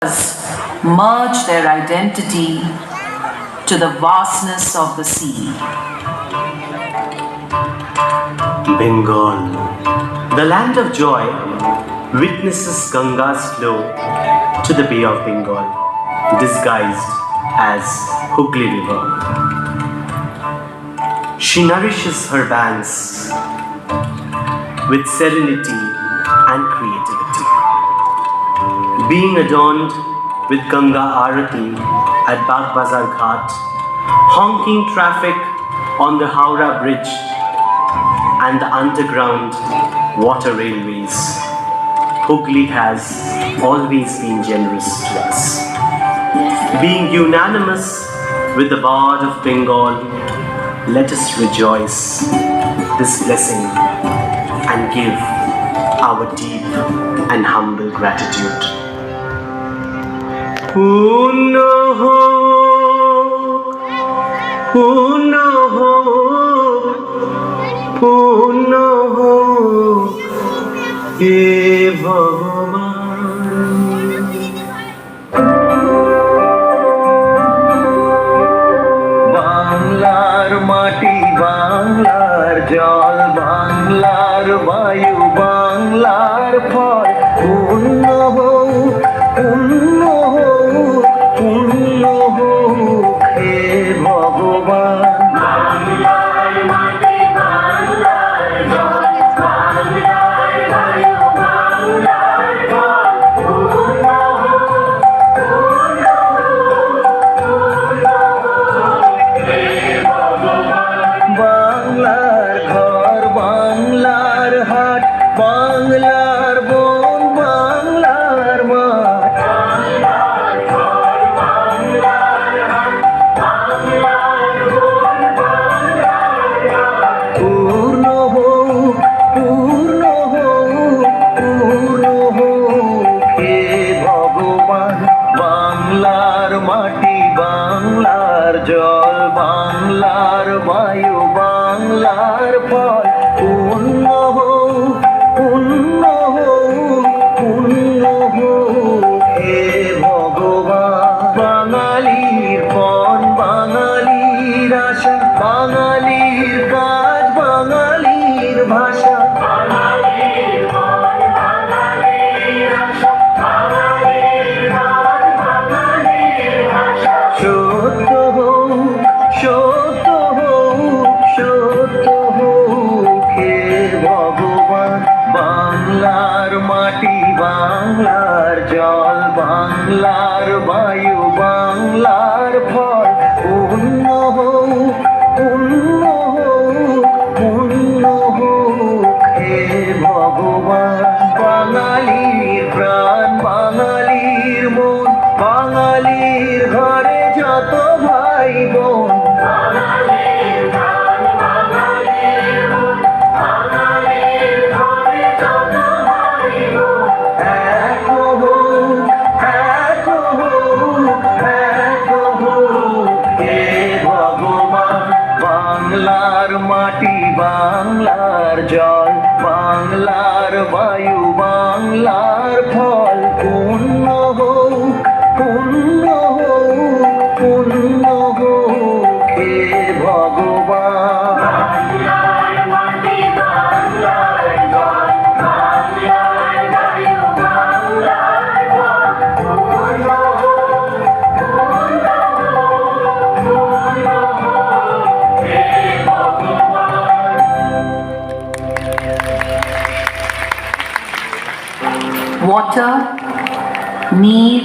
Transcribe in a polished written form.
merge their identity to the vastness of the sea. Bengal, the land of joy, witnesses Ganga's flow to the Bay of Bengal, disguised as Hooghly River. She nourishes her banks with serenity and creativity. Being adorned with Ganga Arati at Bagh Bazar Ghat, honking traffic on the Howrah Bridge and the underground water railways, Hooghly has always been generous to us. Being unanimous with the Bard of Bengal, let us rejoice this blessing and give our deep and humble gratitude. Puno he Bhagavan. Banglar mati, Banglar jal, Banglar vayu, Banglar phol, punno he Bhagavan. বাংলার বন বাংলার মাঠ পূর্ণ হোক হে ভগবান। বাংলার মাটি বাংলার জল বাংলার বায়ু বাংলার ফল পূর্ণ হে ভগবান। বাঙালির পণ বাঙালির আশা বাঙালির কাজ বাঙালির ভাষা সত্য হোক হে ভগবান। বাংলার মাটি বাংলার জল বাংলার বায়ু বাংলার ফল পূর্ণ হোক হে ভগবান। বাঙালির প্রাণ বাঙালির মন বাঙালির ঘরে যত ভাই বোন বাংলার মাটি বাংলার জল বাংলার বায়ু বাংলার ফল পূর্ণ হোক হে ভগবান। Water, need